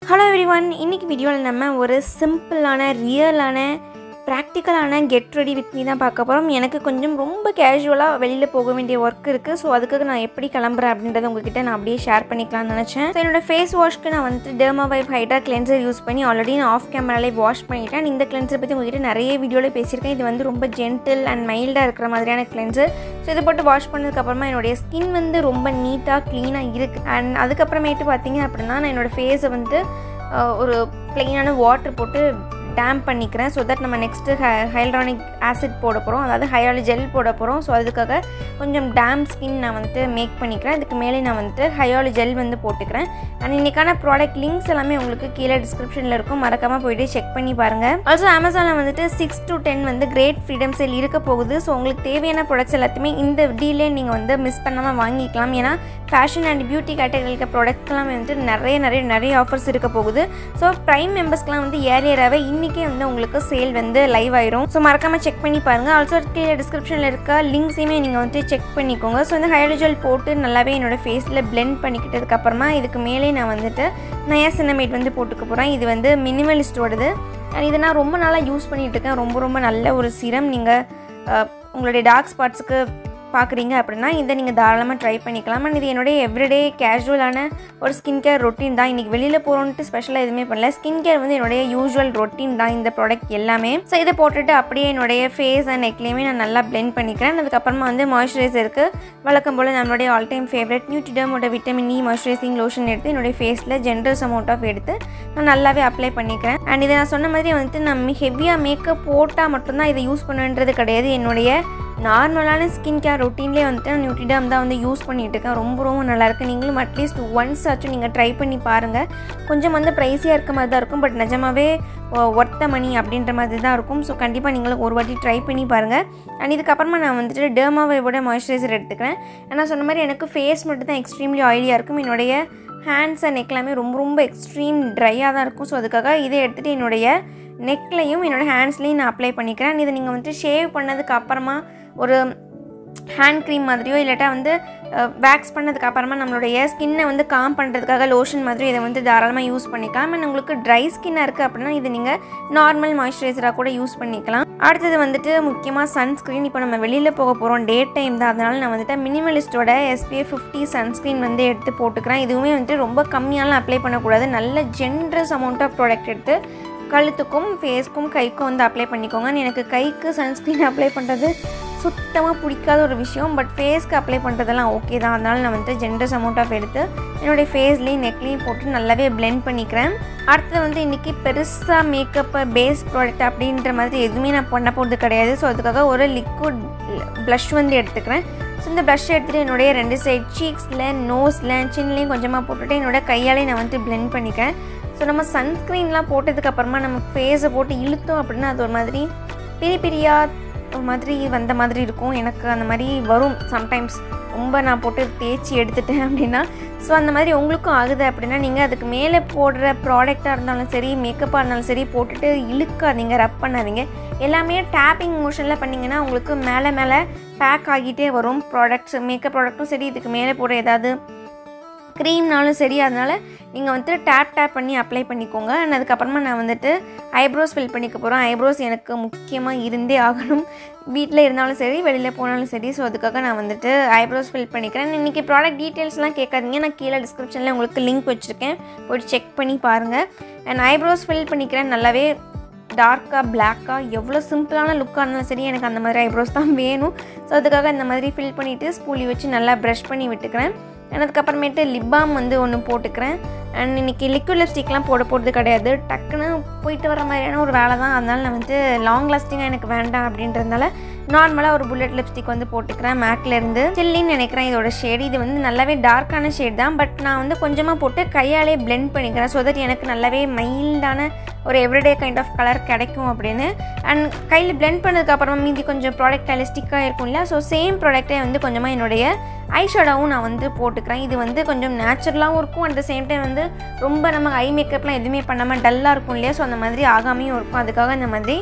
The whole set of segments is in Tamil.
Hello everyone, இன்னைக்கு வீடியோல நம்ம ஒரு சிம்பிளான ரியலான பிராக்டிகலான கெட் ரெடி வித் மீ தான் பார்க்க போறோம். எனக்கு கொஞ்சம் ரொம்ப கேஷுவலா வெளியில போக வேண்டிய வர்க் இருக்கு. சோ அதுக்காக நான் எப்படி கிளம்பறேன் அப்படின்றத உங்ககிட்ட நான் அப்படியே ஷேர் பண்ணிக்கலாம்னு நினைச்சேன். சோ என்னோட ஃபேஸ் வாஷ்க்கு நான் வந்து Dermavive Hydra cleanser யூஸ் பண்ணி ஆல்ரெடி நான் ஆஃப் கேமரால வாஷ் பண்ணிட்டேன். இந்த cleanser பத்தி உங்ககிட்ட நிறைய வீடியோல பேசியிருக்கேன். இது வந்து ரொம்ப ஜென்டில் அண்ட் மைல்டா இருக்கிற மாதிரியான cleanser. சோ இத போட்டு வாஷ் பண்ணதுக்கு அப்புறமா என்னோட ஸ்கின் வந்து ரொம்ப நீட்டா க்ளீனா இருக்கு. அண்ட் அதுக்கு அப்புறமேட்டு பாத்தீங்க அப்படினா நான் என்னோட ஃபேஸை வந்து ஒரு ப்ளைனான வாட்டர் போட்டு டேம்ப் பண்ணிக்கிறேன். ஸோ தட் நம்ம நெக்ஸ்ட்டு ஹைலரானிக் ஆசிட் போட போகிறோம், அதாவது ஹயாலுஜெல் போட போகிறோம். ஸோ அதுக்காக கொஞ்சம் டேம்ப் ஸ்கின் நான் வந்துட்டு மேக் பண்ணிக்கிறேன். இதுக்கு மேலே நான் வந்துட்டு ஹயாலுஜெல் வந்து போட்டுக்கிறேன். அண்ட் இன்றைக்கான ப்ராடக்ட் லிங்க்ஸ் எல்லாமே உங்களுக்கு கீழே டிஸ்கிரிப்ஷனில் இருக்கும், மறக்காமல் போய்ட்டு செக் பண்ணி பாருங்கள். ஆல்சோ அமேசானில் வந்துட்டு 6 to 10 வந்து கிரேட் ஃப்ரீடம் சேல் இருக்க போகுது. ஸோ உங்களுக்கு தேவையான ப்ராடக்ட்ஸ் எல்லாத்தையுமே இந்த டீலே நீங்கள் வந்து மிஸ் பண்ணாமல் வாங்கிக்கலாம். ஏன்னா ஃபேஷன் அண்ட் பியூட்டி கேட்டகரிக்கு ப்ராடக்ட்ஸ் எல்லாமே வந்துட்டு நிறைய ஆஃபர்ஸ் இருக்க போகுது. ஸோ ப்ரைம் மெம்பர்ஸ்க்குலாம் வந்து ஏர்லியராகவே இன்றைக்கே வந்து உங்களுக்கு சேல் வந்து லைவ் ஆயிரும். ஸோ மறக்காமல் செக் பண்ணி பாருங்கள். ஆல்சோ கீழே டிஸ்கிரிப்ஷனில் இருக்க லிங்க்ஸையுமே நீங்கள் வந்து செக் பண்ணிக்கோங்க. ஸோ இந்த ஹைலஜல் போட்டு நல்லாவே என்னோடய ஃபேஸில் பிளெண்ட் பண்ணிக்கிட்டதுக்கப்புறமா இதுக்கு மேலே நான் வந்துட்டு நயாசினமைட் வந்து போட்டுக்க போகிறேன். இது வந்து மினிமலிஸ்டோடது. அண்ட் இதை நான் ரொம்ப நாளாக யூஸ் பண்ணிகிட்டு இருக்கேன். ரொம்ப நல்ல ஒரு சீரம். நீங்கள் உங்களுடைய டார்க் ஸ்பாட்ஸுக்கு பார்க்குறீங்க அப்படின்னா இதை நீங்கள் தாராளமாக ட்ரை பண்ணிக்கலாம். அண்ட் இது என்னுடைய எவ்ரிடே கேஷுவலான ஒரு ஸ்கின் கேர் ரொட்டீன் தான். இன்றைக்கி வெளியில் போகிறோன்ட்டு ஸ்பெஷலாக எதுவுமே பண்ணல. ஸ்கின் கேர் வந்து என்னுடைய யூஸ்வல் ரொட்டீன் தான் இந்த ப்ராடக்ட் எல்லாமே. ஸோ இதை போட்டுட்டு அப்படியே என்னுடைய ஃபேஸ் அண்ட் நெக்லேயுமே நான் நல்லா பிளெண்ட் பண்ணிக்கிறேன். அதுக்கப்புறமா வந்து மாய்ஸ்சரைசருக்கு வழக்கம் போல் நம்மளுடைய ஆல் டைம் ஃபேவரட் நியூட்ரிடர்மோட விட்டமின் இ மாய்ஸ்சரைசிங் லோஷன் எடுத்து என்னுடைய ஃபேஸில் ஜென்ரஸ் அமௌண்ட் ஆஃப் எடுத்து நான் நல்லாவே அப்ளை பண்ணிக்கிறேன். அண்ட் இதை நான் சொன்ன மாதிரி வந்துட்டு நம்ம ஹெவியாக மேக்கப் போட்டால் மட்டும்தான் இதை யூஸ் பண்ணுன்றது கிடையாது. என்னுடைய நார்மலான ஸ்கின் கேர் ரொட்டீன்லேயே வந்துட்டு நான் நியூட்ரிடர்ம் தான் வந்து யூஸ் பண்ணிகிட்டு இருக்கேன். ரொம்ப நல்லாயிருக்கு. நீங்களும் அட்லீஸ்ட் ஒன்ஸ் ஆச்சும் நீங்கள் ட்ரை பண்ணி பாருங்கள். கொஞ்சம் வந்து ப்ரைஸியாக இருக்க மாதிரி தான் இருக்கும், பட் நிஜமாவே ஒர்த்த மணி அப்படின்ற மாதிரி தான் இருக்கும். ஸோ கண்டிப்பாக நீங்களும் ஒரு வாட்டி ட்ரை பண்ணி பாருங்கள். அண்ட் இதுக்கப்புறமா நான் வந்துட்டு டெர்மாவைவோட மாய்ஸ்சரைசர் எடுத்துக்கிறேன். நான் சொன்ன மாதிரி எனக்கு ஃபேஸ் மட்டும் தான் எக்ஸ்ட்ரீம்லி ஆயிலியாக இருக்கும். என்னுடைய ஹேண்ட்ஸ் அண்ட் நெக் எல்லாமே ரொம்ப எக்ஸ்ட்ரீம் ட்ரையாக தான் இருக்கும். ஸோ அதுக்காக இதை எடுத்துகிட்டு என்னுடைய நெக்லையும் என்னோடய ஹேண்ட்ஸ்லேயும் நான் அப்ளை பண்ணிக்கிறேன். இதை நீங்கள் வந்துட்டு ஷேவ் பண்ணதுக்கு அப்புறமா ஒரு ஹேண்ட் க்ரீம் மாதிரியோ இல்லாட்டா வந்து வேக்ஸ் பண்ணதுக்கு அப்புறமா நம்மளுடைய ஸ்கின்னை வந்து காம் பண்ணுறதுக்காக லோஷன் மாதிரி இதை வந்து தாராளமாக யூஸ் பண்ணிக்கலாம். அண்ட் உங்களுக்கு ட்ரை ஸ்கின்னாக இருக்குது அப்படின்னா இது நீங்கள் நார்மல் மாய்ஸ்சரைசராக கூட யூஸ் பண்ணிக்கலாம். அடுத்தது வந்துட்டு முக்கியமாக சன்ஸ்க்ரீன். இப்போ நம்ம வெளியில் போக போகிறோம், டே டைம் தான், அதனால் நான் வந்துட்டு மினிமலிஸ்டோட SPF 50 சன்ஸ்க்ரீன் வந்து எடுத்து போட்டுக்கிறேன். இதுவுமே வந்துட்டு ரொம்ப கம்மியாலாம் அப்ளை பண்ணக்கூடாது. நல்ல ஜென்ரஸ் அமௌண்ட் ஆஃப் ப்ராடக்ட் எடுத்து கழுத்துக்கும் ஃபேஸ்க்கும் கைக்கும் வந்து அப்ளை பண்ணிக்கோங்க. எனக்கு கைக்கு சன்ஸ்க்ரீன் அப்ளை பண்ணுறது சுத்தமாக பிடிக்காத ஒரு விஷயம், பட் ஃபேஸ்க்கு அப்ளை பண்ணுறதெல்லாம் ஓகே தான். அதனால் நான் வந்துட்டு ஜென்ரஸ் அமௌண்ட் ஆஃப் எடுத்து என்னுடைய ஃபேஸ்லேயும் நெக்லேயும் போட்டு நல்லாவே பிளெண்ட் பண்ணிக்கிறேன். அடுத்தது வந்து இன்றைக்கி பெருசாக மேக்கப்பு பேஸ் ப்ராடக்ட் அப்படின்ற மாதிரி எதுவுமே நான் பண்ண போகிறது கிடையாது. ஸோ அதுக்காக ஒரு லிக்விட் ப்ளஷ் வந்து எடுத்துக்கிறேன். ஸோ இந்த ப்ளஷ் எடுத்துகிட்டு என்னுடைய 2 சைட் சீக்ஸில், நோஸில், சின்லேயும் கொஞ்சமாக போட்டுட்டு என்னோட கையாலே நான் வந்து பிளெண்ட் பண்ணிக்கிறேன். ஸோ நம்ம சன்ஸ்க்ரீன்லாம் போட்டதுக்கப்புறமா நம்ம ஃபேஸை போட்டு இழுத்தோம் அப்படின்னா அது ஒரு மாதிரி பிரியாக ஒரு மாதிரி வந்த மாதிரி இருக்கும். எனக்கு அந்த மாதிரி வரும் சம்டைம்ஸ், ரொம்ப நான் போட்டு தேய்ச்சி எடுத்துட்டேன் அப்படின்னா. ஸோ அந்த மாதிரி உங்களுக்கும் ஆகுது அப்படின்னா நீங்கள் அதுக்கு மேலே போடுற ப்ராடக்டாக இருந்தாலும் சரி, மேக்கப்பாக இருந்தாலும் சரி போட்டுட்டு இழுக்காதீங்க, ரப் பண்ணாதீங்க. எல்லாமே டேப்பிங் மோஷனில் பண்ணிங்கன்னா உங்களுக்கு மேலே பேக் ஆகிட்டே வரும் ப்ராடக்ட்ஸ். மேக்கப் ப்ராடக்ட்டும் சரி, இதுக்கு மேலே போடுற ஏதாவது க்ரீம்னாலும் சரி, அதனால் நீங்கள் வந்துட்டு டேப் பண்ணி அப்ளை பண்ணிக்கோங்க. அண்ட் அதுக்கப்புறமா நான் வந்துட்டு ஐப்ரோஸ் ஃபில் பண்ணிக்க போகிறேன். ஐப்ரோஸ் எனக்கு முக்கியமாக இருந்தே ஆகணும், வீட்டில் இருந்தாலும் சரி வெளியில் போனாலும் சரி. ஸோ அதுக்காக நான் வந்துட்டு ஐப்ரோஸ் ஃபில் பண்ணிக்கிறேன். இன்றைக்கி ப்ராடக்ட் டீட்டெயில்ஸ்லாம் கேட்காதீங்க, நான் கீழே டிஸ்கிரிப்ஷனில் உங்களுக்கு லிங்க் வச்சுருக்கேன், போய்ட்டு செக் பண்ணி பாருங்கள். அண்ட் ஐப்ரோஸ் ஃபில் பண்ணிக்கிறேன். நல்லாவே டார்க்காக பிளாக்காக எவ்வளோ சிம்பிளான லுக்காக இருந்தாலும் சரி எனக்கு அந்த மாதிரி ஐப்ரோஸ் தான் வேணும். ஸோ அதுக்காக இந்த மாதிரி ஃபில் பண்ணிவிட்டு ஸ்பூலி வச்சு நல்லா ப்ரஷ் பண்ணி விட்டுக்கிறேன். அதுக்கப்புறமேட்டு லிப் பாம் வந்து ஒன்று போட்டுக்கிறேன். அண்ட் இன்றைக்கி லிக்விட் லிப்ஸ்டிக்லாம் போட போகிறது கிடையாது, டக்குன்னு போயிட்டு வர மாதிரியான ஒரு வேலை தான். அதனால் நான் வந்து லாங் லாஸ்டிங்காக எனக்கு வேண்டாம் அப்படின்றதுனால நார்மலாக ஒரு புல்லட் லிப்ஸ்டிக் வந்து போட்டுக்கிறேன். மேக்லேருந்து சில்லின்னு நினைக்கிறேன் இதோட ஷேடு. இது வந்து நல்லாவே டார்க்கான ஷேட் தான், பட் நான் வந்து கொஞ்சமாக போட்டு கையாலே பிளெண்ட் பண்ணிக்கிறேன். ஸோ தட் எனக்கு நல்லாவே மைல்டான ஒரு எவ்ரிடே கைண்ட் ஆஃப் கலர் கிடைக்கும் அப்படின்னு. அண்ட் கையில் பிளெண்ட் பண்ணதுக்கப்புறமா மீதி கொஞ்சம் ப்ராடக்ட் கையில் ஸ்டிக்காக இருக்கும் இல்லையா, ஸோ சேம் ப்ராடக்டே வந்து கொஞ்சமாக என்னுடைய ஐ ஷேடோவும் நான் வந்து போட்டுக்கிறேன். இது வந்து கொஞ்சம் நேச்சுரலாகவும் இருக்கும், அட் த சேம் டைம் வந்து ரொம்ப நம்ம ஐ மேக்கப்லாம் எதுவுமே பண்ணாமல் டல்லாக இருக்கும் இல்லையா, ஸோ அந்த மாதிரி ஆகாமையும் இருக்கும். அதுக்காக இந்த மாதிரி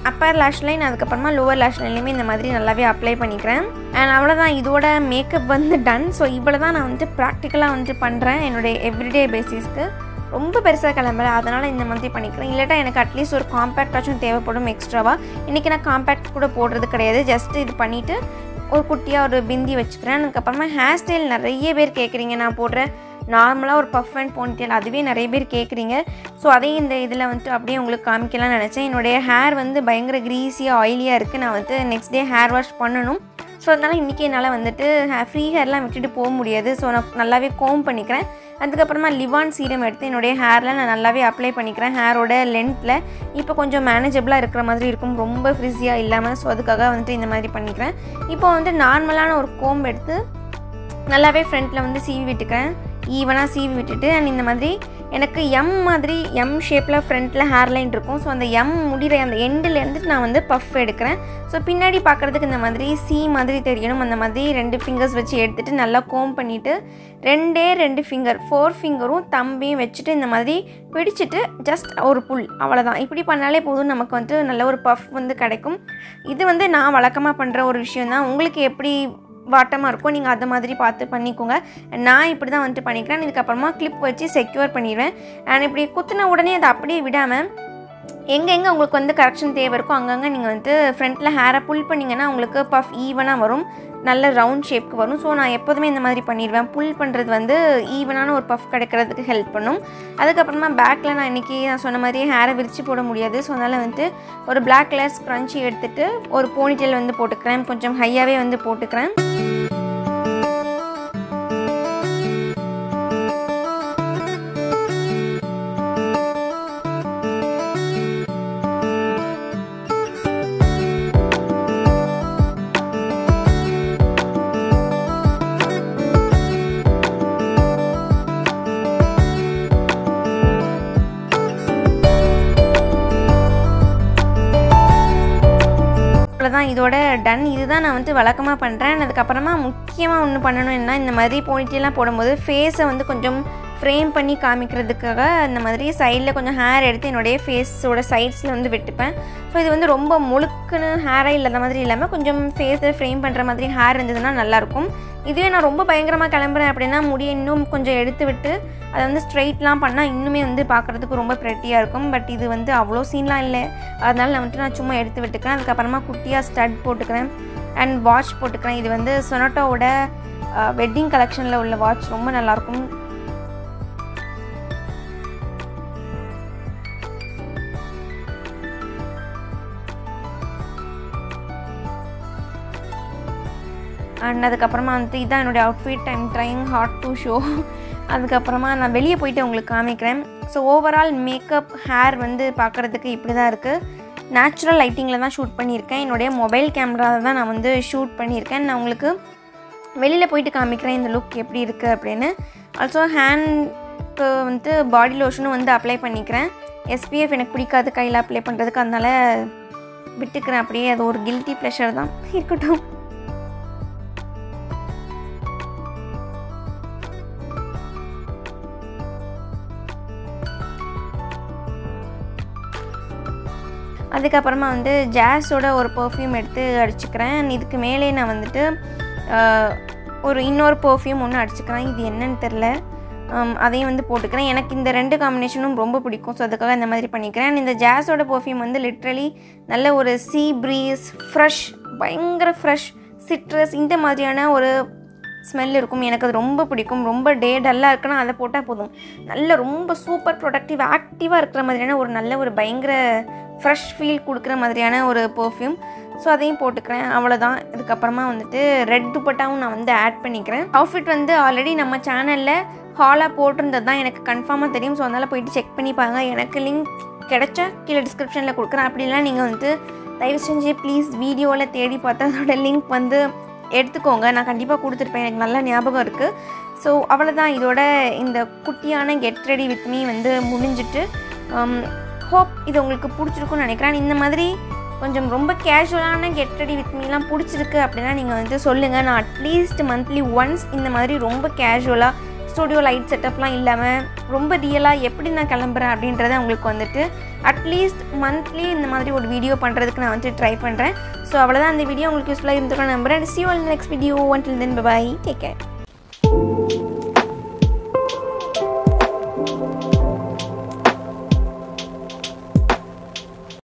அப்பர் லேஷ் லைன் அதுக்கப்புறமா லோவர் லேஷ் லைன்லையுமே இந்த மாதிரி நல்லாவே அப்ளை பண்ணிக்கிறேன். அண்ட் அவ்வளோதான், இதோட மேக்கப் வந்து டன். ஸோ இவ்வளோ தான் நான் வந்து ப்ராக்டிக்கலாக வந்து பண்ணுறேன் என்னுடைய எவ்ரிடே பேசிஸ்க்கு. ரொம்ப பெருசாக கிளம்பல, அதனால் இந்த மாதிரி பண்ணிக்கிறேன். இல்லாட்டா எனக்கு அட்லீஸ்ட் ஒரு காம்பேக்டாச்சும் தேவைப்படும் எக்ஸ்ட்ராவாக. இன்றைக்கி நான் காம்பேக்ட் கூட போடுறது கிடையாது, ஜஸ்ட்டு இது பண்ணிவிட்டு ஒரு குட்டியாக ஒரு பிந்தி வச்சுக்கிறேன். அதுக்கப்புறமா ஹேர் ஸ்டைல் நிறைய பேர் கேட்குறீங்க, நான் போடுற நார்மலாக ஒரு பஃப் அண்ட் போனிடெயில் அதுவே நிறைய பேர் கேட்குறீங்க. ஸோ அதையும் இந்த இதில் வந்துட்டு அப்படியே உங்களுக்கு காமிக்கலாம்னு நினச்சேன். என்னுடைய ஹேர் வந்து பயங்கர க்ரீஸியாக ஆயிலியாக இருக்குது. நான் வந்து நெக்ஸ்ட் டே ஹேர் வாஷ் பண்ணணும். ஸோ அதனால் இன்றைக்கி என்னால் வந்துட்டு ஃப்ரீ ஹேர்லாம் விட்டுட்டு போக முடியாது. ஸோ நான் நல்லாவே கோம் பண்ணிக்கிறேன். அதுக்கப்புறமா லிவான் சீரம் எடுத்து என்னுடைய ஹேரில் நான் நல்லாவே அப்ளை பண்ணிக்கிறேன். ஹேரோட லென்த்தில் இப்போ கொஞ்சம் மேனேஜபிளாக இருக்கிற மாதிரி இருக்கும், ரொம்ப ஃப்ரிஸியாக இல்லாமல். ஸோ அதுக்காக வந்துட்டு இந்த மாதிரி பண்ணிக்கிறேன். இப்போ வந்து நார்மலான ஒரு கோம்பு எடுத்து நல்லாவே ஃப்ரண்ட்டில் வந்து சீவி விட்டுக்கிறேன், ஈவனாக சீவி விட்டுட்டு. அண்ட் இந்த மாதிரி எனக்கு எம் ஷேப்பில் ஃப்ரண்ட்டில் ஹேர் லைன் இருக்கும். ஸோ அந்த எம் முடிகிற அந்த எண்டுலேருந்து நான் வந்து பஃப் எடுக்கிறேன். ஸோ பின்னாடி பார்க்குறதுக்கு இந்த மாதிரி சி மாதிரி தெரியணும். அந்த மாதிரி 2 ஃபிங்கர்ஸ் வச்சு எடுத்துகிட்டு நல்லா கோம் பண்ணிவிட்டு 2 ஃபிங்கர் 4 ஃபிங்கரும் தம்பியும் வச்சுட்டு இந்த மாதிரி பிடிச்சிட்டு ஜஸ்ட் ஒரு புல், அவ்வளோதான். இப்படி பண்ணாலே போதும், நமக்கு வந்து நல்ல ஒரு பஃப் வந்து கிடைக்கும். இது வந்து நான் வழக்கமாக பண்ணுற ஒரு விஷயம் தான். உங்களுக்கு எப்படி வாட்டமாக இருக்கும் நீங்கள் அதை மாதிரி பார்த்து பண்ணிக்கோங்க. நான் இப்படி தான் வந்துட்டு பண்ணிக்கிறேன். இதுக்கப்புறமா கிளிப் வச்சு செக்யூர் பண்ணிடுவேன். அண்ட் இப்படி குத்துன உடனே அதை அப்படியே விடாமல் எங்கெங்கே உங்களுக்கு வந்து கரெக்ஷன் தேவை இருக்கோ அங்கங்கே நீங்கள் வந்து ஃப்ரண்ட்டில் ஹேரை புல் பண்ணிங்கன்னா உங்களுக்கு பஃப் ஈவனாக வரும், நல்ல ரவுண்ட் ஷேப்க்கு வரும். ஸோ நான் எப்போதுமே இந்த மாதிரி பண்ணிடுவேன். புல் பண்ணுறது வந்து ஈவனான ஒரு பஃப் கிடைக்கிறதுக்கு ஹெல்ப் பண்ணும். அதுக்கப்புறமா பேக்கில் நான் இன்றைக்கி நான் சொன்ன மாதிரியே ஹேரை விரித்து போட முடியாது. ஸோ அதனால் வந்து ஒரு பிளாக் கலர் ஸ்க்ரன்ச்சி எடுத்துகிட்டு ஒரு போனிடெயில் வந்து போட்டுக்கிறேன், கொஞ்சம் ஹையாகவே வந்து போட்டுக்கிறேன். தான் இதோட டன். இதுதான் நான் வந்து வழக்கமாக பண்ணுறேன். அதுக்கப்புறமா முக்கியமாக ஒன்று பண்ணணும்னா இந்த மாதிரி போனிடெயிலாம் போடும்போது ஃபேஸை வந்து கொஞ்சம் ஃப்ரேம் பண்ணி காமிக்கிறதுக்காக இந்த மாதிரி சைடில் கொஞ்சம் ஹேர் எடுத்து என்னுடைய ஃபேஸோட சைட்ஸில் வந்து விட்டுப்பேன். ஸோ இது வந்து ரொம்ப முழுக்குன்னு ஹேராக இல்லாத மாதிரி இல்லாமல் கொஞ்சம் ஃபேஸை ஃப்ரேம் பண்ணுற மாதிரி ஹேர் இருந்ததுன்னா நல்லாயிருக்கும். இதுவே நான் ரொம்ப பயங்கரமாக கிளம்புறேன் அப்படின்னா முடியை இன்னும் கொஞ்சம் எடுத்து விட்டு அதை வந்து ஸ்ட்ரெயிட்லாம் பண்ணால் இன்னுமே வந்து பார்க்குறதுக்கு ரொம்ப ப்ரெட்டியாக இருக்கும். பட் இது வந்து அவ்வளோ சீன்லாம் இல்லை, அதனால் நான் சும்மா எடுத்து விட்டுக்கிறேன். அதுக்கப்புறமா குட்டியாக ஸ்டட் போட்டுக்கிறேன் அண்ட் வாட்ச் போட்டுக்கிறேன். இது வந்து சொனாட்டாவோட வெட்டிங் கலெக்ஷனில் உள்ள வாட்ச், ரொம்ப நல்லாயிருக்கும். அண்ட் அதுக்கப்புறமா வந்து இதுதான் என்னுடைய outfit. I'm trying hard to show. அதுக்கப்புறமா நான் வெளியே போயிட்டு உங்களுக்கு காமிக்கிறேன். ஸோ ஓவரால் மேக்கப் ஹேர் வந்து பார்க்குறதுக்கு இப்படி தான் இருக்குது. நேச்சுரல் லைட்டிங்கில் தான் ஷூட் பண்ணியிருக்கேன். என்னுடைய மொபைல் கேமராவில் தான் நான் வந்து ஷூட் பண்ணியிருக்கேன். நான் உங்களுக்கு வெளியில் போயிட்டு காமிக்கிறேன் இந்த லுக் எப்படி இருக்குது அப்படின்னு. ஆல்சோ ஹேண்ட்க்கு வந்து பாடி லோஷனும் வந்து அப்ளை பண்ணிக்கிறேன். SPF எனக்கு பிடிக்காது கையில் அப்ளை பண்ணுறதுக்கு, அதனால் விட்டுக்கிறேன் அப்படியே. அது ஒரு கில்ட்டி ப்ளஷர் தான், இருக்கட்டும். அதுக்கப்புறமா வந்து ஜாஸோட ஒரு பர்ஃப்யூம் எடுத்து அடிச்சுக்கிறேன். இதுக்கு மேலே நான் வந்துட்டு இன்னொரு பர்ஃப்யூம் ஒன்று அடிச்சுக்கிறேன். இது என்னன்னு தெரில, அதையும் வந்து போட்டுக்கிறேன். எனக்கு இந்த 2 காம்பினேஷனும் ரொம்ப பிடிக்கும். ஸோ அதுக்காக இந்த மாதிரி பண்ணிக்கிறேன். இந்த ஜாஸோட பர்ஃப்யூம் வந்து லிட்ரலி நல்ல ஒரு சீ ப்ரீஸ், ஃப்ரெஷ், பயங்கர ஃப்ரெஷ் சிட்ரஸ் இந்த மாதிரியான ஒரு ஸ்மெல் இருக்கும். எனக்கு அது ரொம்ப பிடிக்கும். ரொம்ப டல்லாக இருக்குன்னா அதை போட்டால் போதும், நல்ல ரொம்ப சூப்பர் ப்ரொடக்டிவ் ஆக்டிவாக இருக்கிற மாதிரியான ஒரு நல்ல ஒரு பயங்கர ஃப்ரெஷ் ஃபீல் கொடுக்குற மாதிரியான ஒரு பர்ஃப்யூம். ஸோ அதையும் போட்டுக்கிறேன், அவ்வளோதான். இதுக்கப்புறமா வந்துட்டு ரெட் துப்பட்டாவும் நான் வந்து ஆட் பண்ணிக்கிறேன். அவுட்ஃபிட் வந்து ஆல்ரெடி நம்ம சேனலில் ஹாலாக போட்டிருந்தது தான் எனக்கு கன்ஃபார்மாக தெரியும். ஸோ அதனால் போயிட்டு செக் பண்ணிப்பாங்க. எனக்கு லிங்க் கிடைச்சா கீழே டிஸ்கிரிப்ஷனில் கொடுக்குறேன். அப்படிலாம் நீங்கள் வந்து தயவு செஞ்சு ப்ளீஸ் வீடியோவில் தேடி பார்த்து அதோட லிங்க் வந்து எடுத்துக்கோங்க. நான் கண்டிப்பாக கொடுத்துருப்பேன், எனக்கு நல்லா ஞாபகம் இருக்குது. ஸோ அவ்வளோதான், இதோட இந்த குட்டியான கெட் ரெடி வித் மீ வந்து முடிஞ்சிட்டு. ஹோப் இது உங்களுக்கு பிடிச்சிருக்குன்னு நினைக்கிறேன். இந்த மாதிரி கொஞ்சம் ரொம்ப கேஷுவலான கெட் ரெடி வித் மீலாம் பிடிச்சிருக்கு அப்படின்னா நீங்கள் வந்து சொல்லுங்கள். நான் அட்லீஸ்ட் மந்த்லி ஒன்ஸ் இந்த மாதிரி ரொம்ப கேஷுவலாக ஸ்டூடியோ லைட் செட்டப்லாம் இல்லாமல் ரொம்ப ரியலாக எப்படி நான் கிளம்புறேன் அப்படின்றத உங்களுக்கு வந்துட்டு அட்லீஸ்ட் மந்த்லி இந்த மாதிரி ஒரு வீடியோ பண்ணுறதுக்கு நான் வந்துட்டு ட்ரை பண்ணுறேன். ஸோ அவ்வளோதான், அந்த வீடியோ உங்களுக்கு யூஸ்ஃபுல்லாக இருந்துக்கணும் நம்புறேன். See you all in the next video. Until then, bye bye. Take care.